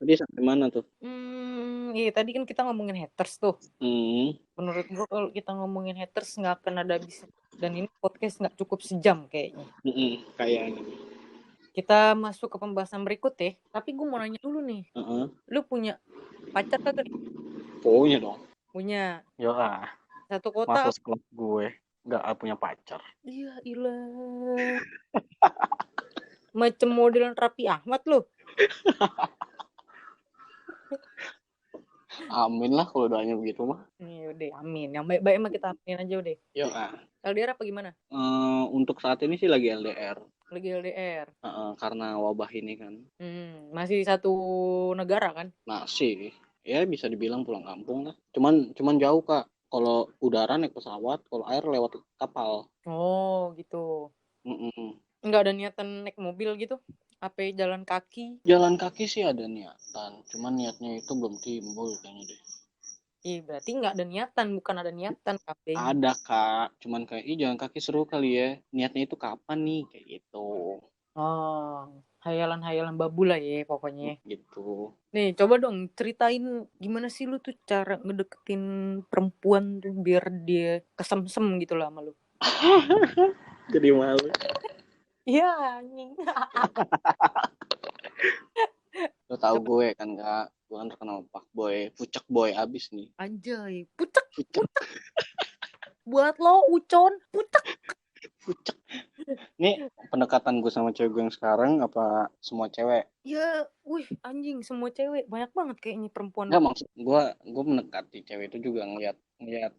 Tadi sampai mana tuh? Iya tadi kan kita ngomongin haters tuh. Hmm. Menurut gue kalau kita ngomongin haters nggak akan ada habisnya. Dan ini podcast nggak cukup sejam kayaknya. Kayaknya. Kita masuk ke pembahasan berikut ya. Tapi gue mau nanya dulu nih. Lu punya pacar kagak nih? Punya dong. Punya. Yo lah. Satu kota. Masa sekelas gue nggak punya pacar. Iya ilah. Macam modelan Raffi Ahmad lu. Amin lah kalau doanya begitu mah. Iya udah amin. Yang baik-baik mah kita amin aja udah. Yo lah. LDR apa gimana? Untuk saat ini sih lagi LDR. Lagi LDR. Karena wabah ini kan. Masih satu negara kan? Masih. Ya bisa dibilang pulang kampung lah. Cuman jauh Kak. Kalau udara naik pesawat, kalau air lewat kapal. Oh gitu. Nggak ada niatan naik mobil gitu? Apa jalan kaki? Jalan kaki sih ada niatan. Cuman niatnya itu belum timbul kayaknya deh. Iya berarti nggak ada niatan, bukan ada niatan kafe. Ada Kak. Cuman kayak, jalan kaki seru kali ya. Niatnya itu kapan nih? Kayak gitu. Oh, hayalan-hayalan babu lah ya pokoknya. Gitu. Nih, coba dong ceritain gimana sih lu tuh cara ngedeketin perempuan tuh biar dia kesem-sem gitu lah sama lu. Jadi malu. Iya, anjing. Lo tau gue kan Kak. Gue kan terkenal fuckboy. Pucek boy abis nih. Anjay, pucek. Buat lo, ucon, pucek. Nih pendekatan gue sama cewek gue yang sekarang apa semua cewek? Ya, anjing semua cewek banyak banget kayaknya perempuan. Enggak, maksud gue mendekati cewek itu juga ngeliat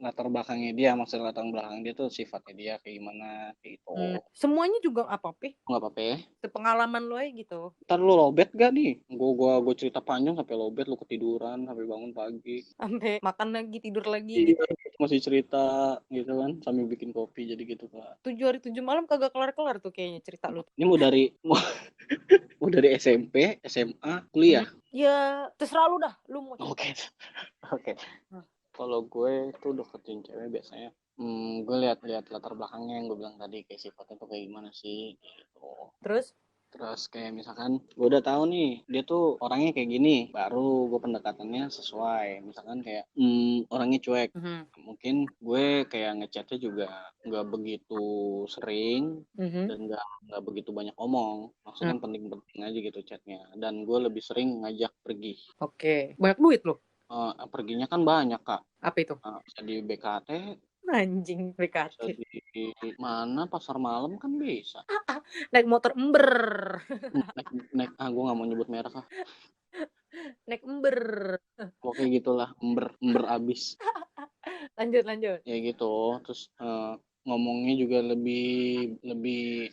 latar belakangnya dia, maksud latar belakang dia tuh sifatnya dia kayak gimana kayak gitu. Semuanya juga apa-apa? Nggak apa-apa ya. Sepengalaman lo aja gitu. Ntar lu lobet gak nih? Gue cerita panjang sampai lobet, lu ketiduran sampai bangun pagi. Sampai makan lagi, tidur lagi Iya, gitu. masih cerita gitu kan sambil bikin kopi jadi gitu Kak. 7 hari 7 malam kagak kelar-kelar tuh kayaknya cerita lu. Ini mau dari SMP, SMA, kuliah. Ya, terserah lu dah. Lu mau Oke. Kalau gue tuh deketin cewek biasanya gue lihat latar belakangnya yang gue bilang tadi, kayak sifatnya tuh kayak gimana sih gitu. Terus kayak misalkan gue udah tahu nih dia tuh orangnya kayak gini, baru gue pendekatannya sesuai. Misalkan kayak orangnya cuek, mungkin gue kayak ngechatnya juga nggak begitu sering dan nggak begitu banyak omong. Maksudnya penting-penting aja gitu chatnya. Dan gue lebih sering ngajak pergi. Oke. Banyak duit lo? Perginya kan banyak Kak. Apa itu? Bisa di BKT. Anjing BKT. Bisa di mana, pasar malam kan bisa. Naik motor ember. Naik gue nggak mau nyebut merek lah. Naik ember. Pokoknya gitulah, ember abis. Lanjut. Ya gitu. Terus ngomongnya juga lebih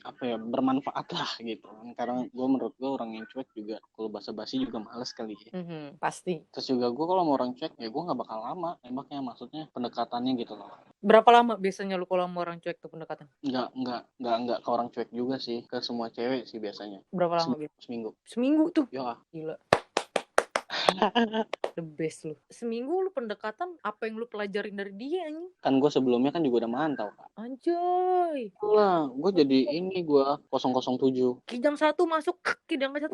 apa ya, bermanfaat lah gitu. Karena menurut gue orang yang cuek juga kalau basa-basi juga males kali ya. Pasti. Terus juga gue kalau mau orang cuek ya gue nggak bakal lama nembaknya, maksudnya pendekatannya gitu loh. Berapa lama biasanya lu kalau sama orang cuek tuh pendekatan? Nggak ke orang cuek juga sih, ke semua cewek sih biasanya. Berapa lama gitu? Seminggu tuh? Ya. Gila. The best lu. Seminggu lu pendekatan, apa yang lu pelajarin dari dia anjing? Kan gue sebelumnya kan juga udah mantau Kak. Anjay. Lah, gue jadi ini gue 007. Kijang 1 masuk, kijang 1.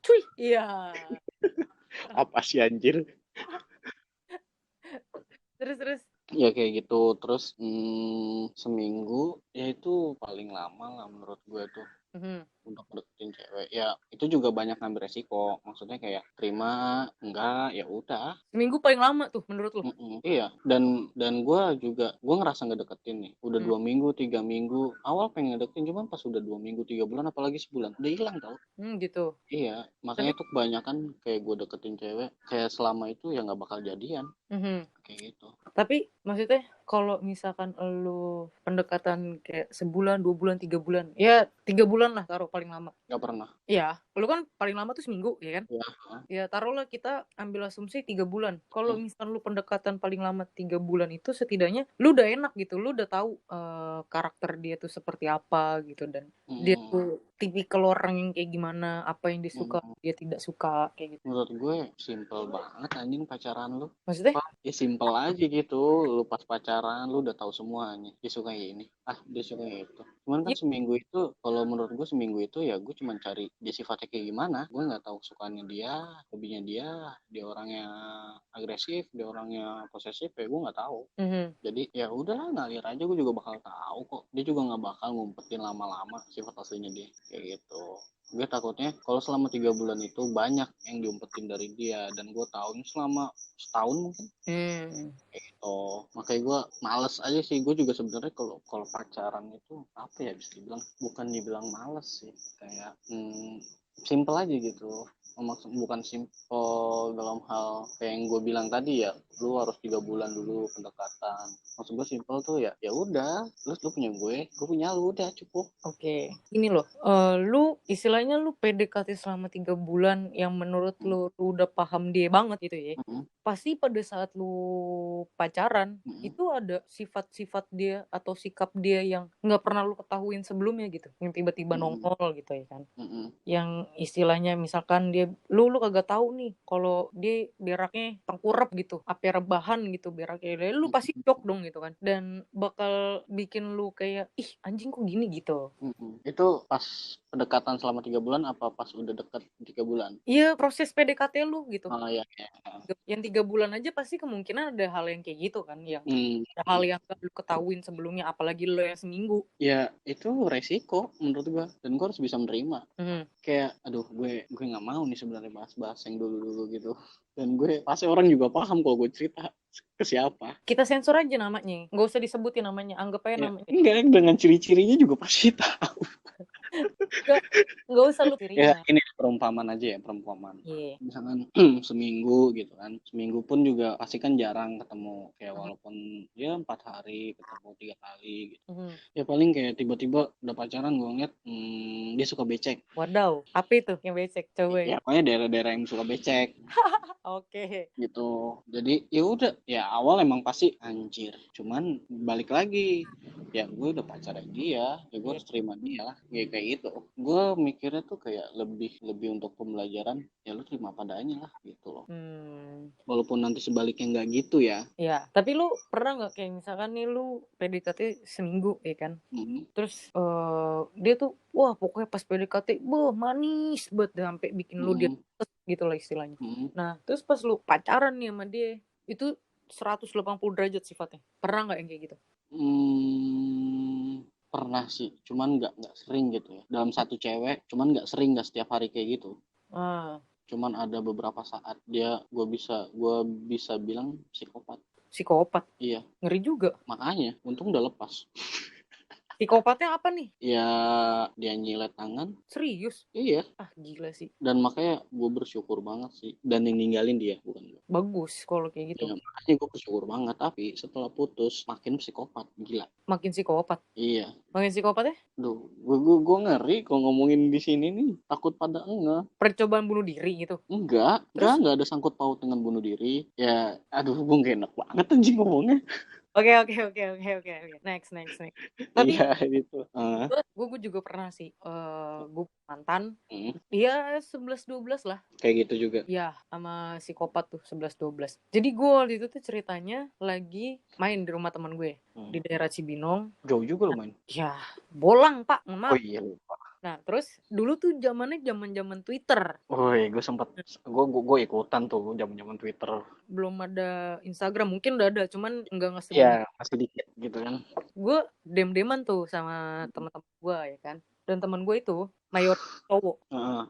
Cuy. Iya. Apa sih anjir? Terus. Ya kayak gitu. Terus seminggu ya itu paling lama lah menurut gue tuh. Untuk deketin cewek ya itu juga banyak ngambil resiko, maksudnya kayak terima enggak ya udah. Seminggu paling lama tuh menurut lu? Iya, dan gue ngerasa ngedeketin nih udah 2 minggu 3 minggu, awal pengen ngedeketin cuman pas udah 2 minggu 3 bulan apalagi sebulan udah hilang tau. Gitu. Iya, makanya tuh kebanyakan kayak gue deketin cewek kayak selama itu ya nggak bakal jadian. Kayak gitu. Tapi maksudnya kalau misalkan lu pendekatan kayak sebulan, 2 bulan, 3 bulan, ya 3 bulan lah taruh paling lama. Gak pernah. Iya, lu kan paling lama tuh seminggu, ya kan? Iya. Ya taruhlah kita ambil asumsi 3 bulan. Kalau misalkan lu pendekatan paling lama 3 bulan itu setidaknya lu udah enak gitu, lu udah tahu karakter dia tuh seperti apa gitu dan dia tuh tipikal orang yang kayak gimana, apa yang disuka, dia tidak suka kayak gitu. Menurut gue simple banget anjing pacaran lu. Maksudnya? Ya simple aja gitu. Lu pas pacaran lu udah tahu semuanya. Dia suka ini. Ah, dia suka itu. Cuman kan Ya, seminggu itu, kalau menurut gue seminggu itu ya gue cuma cari dia sifatnya kayak gimana. Gue nggak tahu sukanya dia, hobinya dia orangnya agresif, dia orangnya posesif, ya gue nggak tahu. Jadi ya udahlah ngalir aja, gue juga bakal tahu kok. Dia juga nggak bakal ngumpetin lama-lama sifat aslinya dia kayak gitu. Gue takutnya kalau selama 3 bulan itu banyak yang diumpetin dari dia, dan gue tahu ini selama setahun mungkin kayak gitu. Makanya gue males aja sih. Gue juga sebenarnya kalau kalau pacaran itu apa ya, bisa dibilang bukan dibilang males sih, kayak simple aja gitu. Maksud bukan simple dalam hal kayak yang gue bilang tadi ya, lu harus 3 bulan dulu pendekatan. Maksud gue simple tuh ya, ya udah, lu punya gue punya lu, udah cukup. Oke. Ini loh, lu istilahnya lu PDKT selama 3 bulan yang menurut lu udah paham dia banget gitu ya. Pasti pada saat lu pacaran itu ada sifat-sifat dia atau sikap dia yang nggak pernah lu ketahuin sebelumnya gitu, yang tiba-tiba nongol gitu ya kan. Yang istilahnya misalkan lu kagak tahu nih kalau dia beraknya tengkurap gitu, apa rebahan gitu beraknya, lu pasti shock dong gitu kan, dan bakal bikin lu kayak ih anjing kok gini gitu. Itu pas pendekatan selama 3 bulan apa pas udah deket 3 bulan? Iya, proses PDKT lu gitu. Oh iya, ya. Yang 3 bulan aja pasti kemungkinan ada hal yang kayak gitu kan, yang ada hal yang gak lu ketahuin sebelumnya, apalagi lu yang seminggu. Ya itu resiko menurut gua, dan gua harus bisa menerima. Kayak aduh, gue nggak mau nih sebenarnya bahas-bahas yang dulu gitu, dan gue pasti orang juga paham kalau gue cerita ke siapa. Kita sensor aja namanya, nggak usah disebutin namanya, anggap aja Ya namanya. enggak, dengan ciri-cirinya juga pasti tahu. Nggak usah lu Ya cirinya. ini perumpamaan aja ya, perumpamaan. Iya. Misalkan seminggu gitu kan, seminggu pun juga pasti kan jarang ketemu, kayak walaupun ya 4 hari ketemu 3 kali gitu. Ya paling kayak tiba-tiba udah pacaran gue ngeliat dia suka becek. Wadaw, apa itu yang becek? Coba Ya ya. pokoknya daerah-daerah yang suka becek Oke. gitu. Jadi ya udah, ya awal emang pasti anjir, cuman balik lagi, ya gue udah pacaran dia, ya gue harus terima dia lah, kayak gitu. Gue mikirnya tuh kayak lebih lebih untuk pembelajaran, ya lu terima padanya lah gitu loh. Walaupun nanti sebaliknya nggak gitu ya. Ya, tapi lu pernah nggak kayak misalkan nih lu PDKT seminggu ya kan? Terus dia tuh wah pokoknya pas PDKT manis banget sampai bikin lu dia gitu lah istilahnya. Nah, terus pas lu pacaran nih sama dia, itu 180 derajat sifatnya. Pernah nggak yang kayak gitu? Pernah sih, cuman nggak sering gitu ya. Dalam satu cewek, cuman nggak sering, nggak setiap hari kayak gitu. Cuman ada beberapa saat gue bisa bilang psikopat. Psikopat? Iya. Ngeri juga. Makanya, untung udah lepas. Psikopatnya apa nih? Ya dia nyilet tangan. Serius? Iya. Ah gila sih. Dan makanya gue bersyukur banget sih. Dan yang ninggalin dia, bukan gue. Bagus kalau kayak gitu. Ya, makanya gue bersyukur banget. Tapi setelah putus makin psikopat, gila. Makin psikopat? Iya. Makin psikopat ya? Duh, gue ngeri kalau ngomongin di sini nih. Takut pada enggak. Percobaan bunuh diri gitu? Enggak ada sangkut paut dengan bunuh diri. Ya, aduh, gue gak enak banget anjing ngomongnya. Oke. Next. Tapi Iya, gitu. gue juga pernah sih. Gue mantan. Iya 11-12 lah. Kayak gitu juga. Ya, sama psikopat tuh 11-12. Jadi gue waktu itu tuh ceritanya lagi main di rumah teman gue di daerah Cibinong. Jauh juga lo main. Ya, Bolang pak, maaf. Oh iya lupa. Nah, terus dulu tuh zaman Twitter. Gue ikutan tuh zaman Twitter. Belum ada Instagram, mungkin udah ada, cuman nggak ngasih. Ya, masih dikit gitu kan. Gue dem-deman tuh sama teman-teman gue ya kan. Dan teman gue itu mayoritas cowok.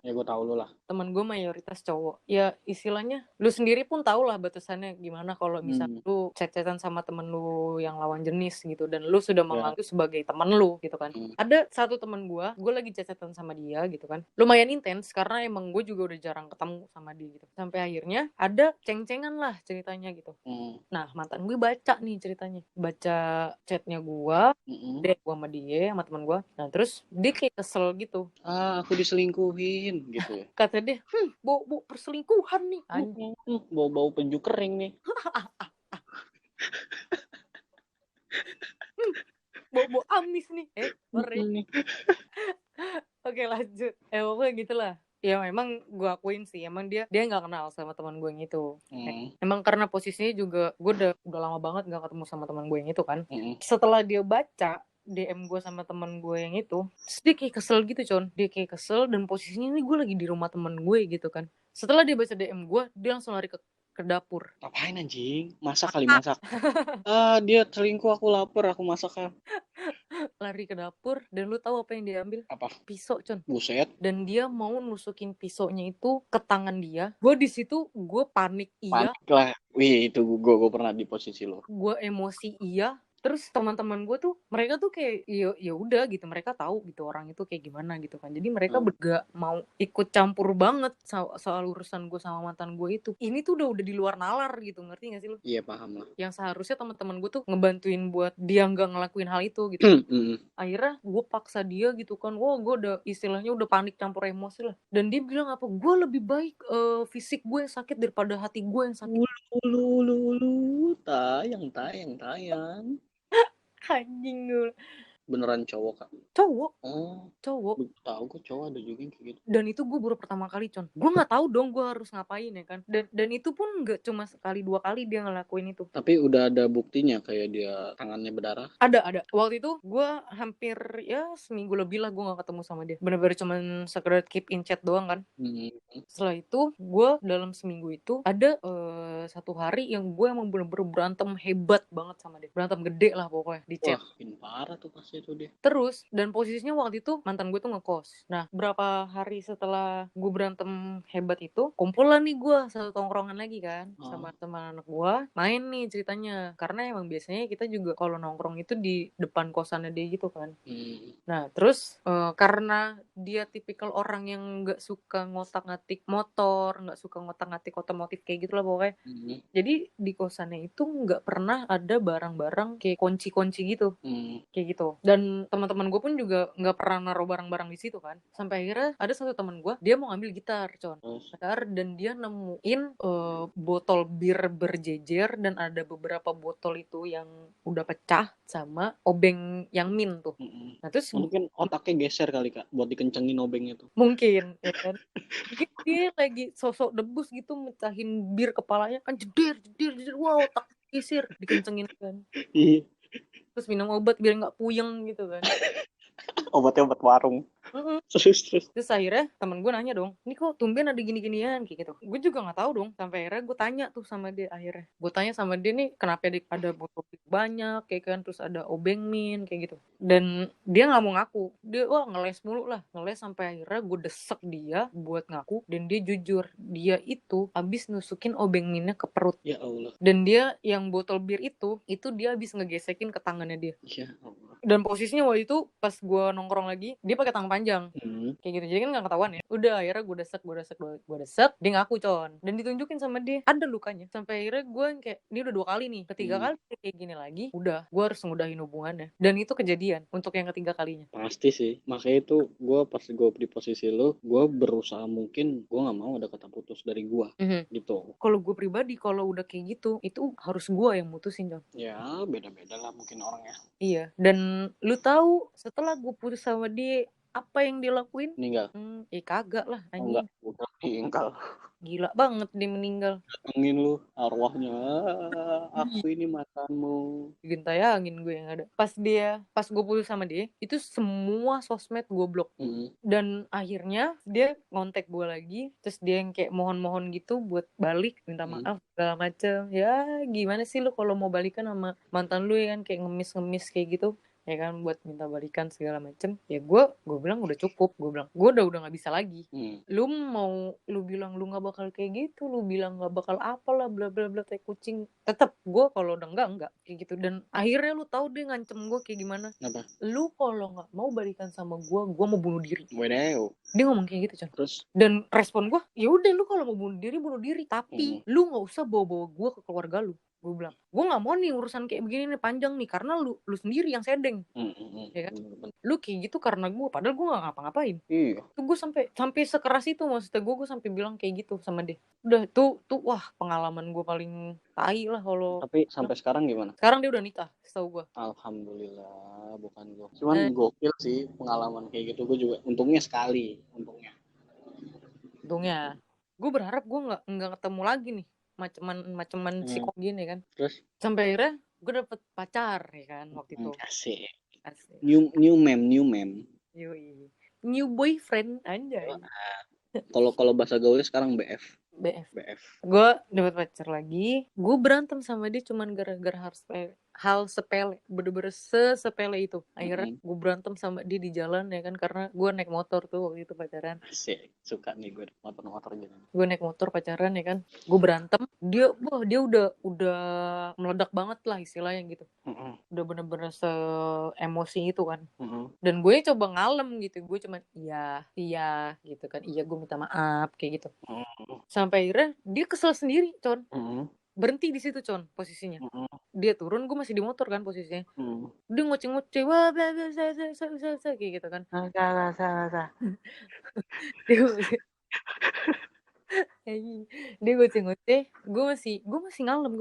Ya gue tahu lu lah. Teman gue mayoritas cowok. Ya istilahnya, lu sendiri pun tau lah batasannya gimana kalau misalnya lu chat-chatan sama temen lu yang lawan jenis gitu, dan lu sudah menganggap sebagai temen lu gitu kan. Ada satu temen gue lagi chat-chatan sama dia gitu kan. Lumayan intens karena emang gue juga udah jarang ketemu sama dia gitu. Sampai akhirnya ada ceng-cengan lah ceritanya gitu. Nah mantan gue baca nih ceritanya, baca chatnya gue, gue sama dia sama teman gue. Nah terus dia kayak kesel gitu. Aku diselingkuhin gitu ya. Kata dia, bau perselingkuhan nih. Bau penju kering nih. Bau amis nih. Ngeri. Oke lanjut. Pokoknya gitulah. Ya emang gue akuin sih, emang dia nggak kenal sama teman gue yang itu. Emang karena posisinya juga gue udah lama banget nggak ketemu sama teman gue yang itu kan. Setelah dia baca DM gue sama teman gue yang itu, dia kayak kesel gitu Con. Dia kayak kesel dan posisinya ini gue lagi di rumah teman gue gitu kan. Setelah dia baca DM gue, dia langsung lari ke dapur. Ngapain anjing? Masak kali masak. Dia selingkuh, aku lapar, aku masak kan. Lari ke dapur dan lu tahu apa yang dia ambil? Apa? Pisau Con. Buset. Dan dia mau nusukin pisaunya itu ke tangan dia. Gue di situ gue panik iya. Panik lah. Wih, itu gue pernah di posisi lo. Gue emosi iya. Terus teman-teman gue tuh mereka tuh kayak ya udah gitu, mereka tahu gitu orang itu kayak gimana gitu kan. Jadi mereka gak mau ikut campur banget soal urusan gue sama mantan gue itu. Ini tuh udah di luar nalar gitu, ngerti gak sih lu? Iya paham lah. Yang seharusnya teman-teman gue tuh ngebantuin buat dia nggak ngelakuin hal itu gitu. Akhirnya gue paksa dia gitu kan. Wah gue udah istilahnya udah panik campur emosi lah. Dan dia bilang apa? Gue lebih baik fisik gue yang sakit daripada hati gue yang sakit. Tayang. Anjing gue. Beneran cowok Kak? Cowok. Cowok. Tahu gue cowok ada juga kayak gitu. Dan itu gue baru pertama kali Con. Gue nggak tahu dong gue harus ngapain ya kan. Dan itu pun nggak cuma sekali 2 kali dia ngelakuin itu. Tapi udah ada buktinya kayak dia tangannya berdarah? Ada. Waktu itu gue hampir ya seminggu lebih lah gue nggak ketemu sama dia. Bener-bener cuma sekedar keep in chat doang kan. Setelah itu gue dalam seminggu itu ada 1 hari yang gue emang bener-bener berantem hebat banget sama dia. Berantem gede lah pokoknya di chat. Wah, parah tuh pasti itu dia. Terus dan posisinya waktu itu mantan gue tuh ngekos. Nah berapa hari setelah gue berantem hebat itu, kumpul lah nih gue satu tongkrongan lagi kan sama teman anak gue. Main nih ceritanya. Karena emang biasanya kita juga kalau nongkrong itu di depan kosannya dia gitu kan. Nah terus karena dia tipikal orang yang gak suka ngotak-ngatik motor, gak suka ngotak-ngatik otomotif kayak gitu lah pokoknya. Jadi di kosannya itu gak pernah ada barang-barang kayak kunci-kunci gitu. Kayak gitu. Dan teman-teman gue pun juga gak pernah naruh barang-barang di situ kan. Sampai akhirnya ada satu teman gue, dia mau ngambil gitar Con. Dan dia nemuin botol bir berjejer dan ada beberapa botol itu yang udah pecah sama obeng yang min tuh. Nah terus mungkin otaknya geser kali Kak buat dikencengin obeng itu. Mungkin ya kan. Mungkin dia lagi sosok debus gitu mecahin bir kepalanya kan jeder. Wow, otak geser dikencengin kan. Terus minum obat biar nggak puyeng gitu kan. Obatnya obat warung. Terus akhirnya temen gue nanya dong, ini kok tumben ada gini-ginian kayak gitu. Gue juga nggak tahu dong. Sampai akhirnya gue tanya tuh sama dia akhirnya. Gue tanya sama dia nih kenapa ada botol banyak kayak kan, terus ada obeng min kayak gitu. Dan dia nggak mau ngaku. Dia ngeles mulu lah, ngeles sampai akhirnya gue desek dia buat ngaku. Dan dia jujur, dia itu abis nusukin obeng minnya ke perut. Ya Allah. Dan dia yang botol bir itu dia abis ngegesekin ke tangannya dia. Ya Allah. Dan posisinya waktu itu pas gue nongkrong lagi, dia pakai tangan panjang. Kayak gitu, jadi kan gak ketahuan ya. Udah akhirnya gue desek, dia ngaku Con. Dan ditunjukin sama dia, ada lukanya. Sampai akhirnya gue kayak, ini udah 2 kali nih. Ketiga kali kayak gini lagi, udah gue harus ngudahin hubungannya. Dan itu kejadian untuk yang ketiga kalinya. Pasti sih, makanya itu gue pas gue di posisi lo, gue berusaha mungkin gue gak mau ada kata putus dari gue. Gitu. Kalau gue pribadi, kalau udah kayak gitu, itu harus gue yang mutusin Con. Ya beda-beda lah mungkin orangnya. Iya, dan lu tahu setelah gue putus sama dia, apa yang dia lakuin? Meninggal? Kagak lah. Enggak, bukan meninggal. Gila banget dia meninggal. Datengin lu arwahnya, aku ini mantanmu. Gentayangin gue yang ada. Pas gue putus sama dia, itu semua sosmed gue blok. Dan akhirnya dia ngontek gue lagi, terus dia yang kayak mohon-mohon gitu buat balik, minta maaf segala macem. Ya gimana sih lu kalau mau balikan sama mantan lu ya kan, kayak ngemis-ngemis kayak gitu. Ya kan, buat minta balikan segala macem. Ya gue bilang udah cukup. Gue bilang gue udah gak bisa lagi. Lu bilang lu gak bakal kayak gitu, lu bilang gak bakal apalah bla bla bla tai kucing. Tetep gue kalau udah enggak kayak gitu. Dan akhirnya lu tahu dia ngancem gue kayak gimana? Apa? Lu kalau gak mau balikan sama gue mau bunuh diri. Waduh. Dia ngomong kayak gitu Con. Terus? Dan respon gue, ya udah lu kalau mau bunuh diri, tapi lu gak usah bawa gue ke keluarga lu. Gue bilang, gue gak mau nih urusan kayak begini nih panjang nih, karena lu sendiri yang sedeng. Ya kan? Lu kayak gitu karena gue, padahal gue gak ngapa-ngapain. Iya. Tuh gue sampai sekeras itu, maksudnya gue sampai bilang kayak gitu sama dia. Udah tuh wah pengalaman gue paling tai lah kalau. Tapi sampai sekarang gimana? Sekarang dia udah nikah, setahu gue. Alhamdulillah, bukan gue. Cuman gokil sih pengalaman kayak gitu. Gue juga untungnya sekali, untungnya. Gue berharap gue nggak ketemu lagi nih maceman psikok gini kan. Terus sampai akhirnya gue dapet pacar ya kan waktu itu. Asik. New meme. New boyfriend anjay. Kalau bahasa gaulnya sekarang BF. Gue dapet pacar lagi. Gue berantem sama dia cuman gara-gara hal sepele, bener-bener sesepele itu. Akhirnya gue berantem sama dia di jalan ya kan, karena gue naik motor tuh waktu itu pacaran. Asik, suka nih gue motor gitu. Gue naik motor pacaran ya kan, gue berantem, dia udah meledak banget lah istilahnya gitu. Udah bener-bener se-emosi itu kan. Dan gue coba ngalem gitu, gue cuma iya gitu kan, iya gue minta maaf kayak gitu. Sampai akhirnya dia kesel sendiri, Con. Berhenti di situ, Con, posisinya. Dia turun, gue masih di motor kan posisinya. Dia ngoceh-ngoceh, wah kayak gitu kan. Dia ngoceh-ngoceh, gue masih ngalem,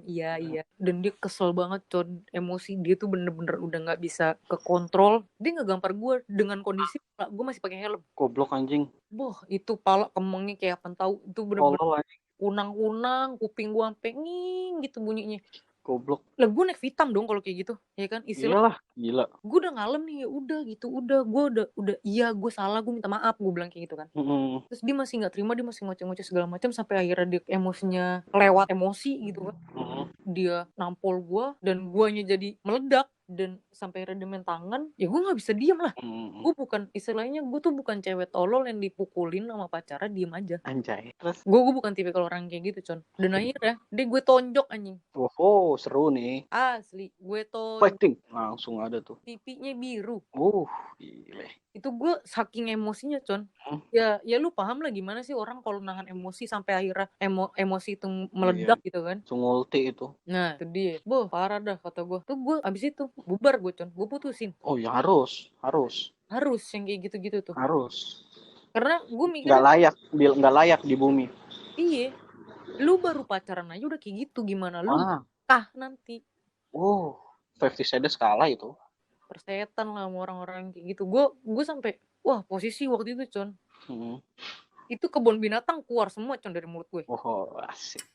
iya. Dan dia kesel banget, Con, emosi dia tuh bener-bener udah nggak bisa kekontrol. Dia ngegampar gue dengan kondisi gue masih pakai helm. Goblok anjing. Boh, itu pala kemengnya kayak apa tahu, itu bener-bener unang-unang, kuping gue sampai nging gitu bunyinya. Goblok. Lah gue naik Vitam dong kalau kayak gitu, ya kan? Iyalah, gila. Gue udah ngalem nih, ya udah gitu, gue udah iya gue salah, gue minta maaf, gue bilang kayak gitu kan. Terus dia masih nggak terima, dia masih ngoceh-ngoceh segala macam sampai akhirnya dia emosinya lewat emosi gitu kan. Dia nampol gue dan guanya jadi meledak. Dan sampai akhirnya dia main tangan, ya gue nggak bisa diem lah. Gue bukan, istilahnya gue tuh bukan cewek tolol yang dipukulin sama pacarnya diem aja. Anjay. Terus gue bukan tipikal orang kayak gitu, Con. Dan akhirnya dia gue tonjok anjing. Oh, seru nih. Asli, gue fighting langsung ada tuh. Pipinya biru. Gile. Itu gue saking emosinya, Con. Ya lu paham lah gimana sih orang kalau nahan emosi sampai akhirnya emosi itu meledak gitu kan. Sungulti itu. Nah, itu dia. Boh, parah dah kata gue. Tuh gue abis itu bubar gue, Con. Gue putusin. Oh ya harus yang kayak gitu-gitu tuh. Harus. Karena gue mikir nggak layak di bumi. Iya. Lu baru pacaran aja udah kayak gitu, gimana lu nanti. 50 Shades kalah itu. Persetan lah sama orang-orang kayak gitu. Gue sampai wah, posisi waktu itu, Con. Itu kebun binatang keluar semua, Con, dari mulut gue. Asik.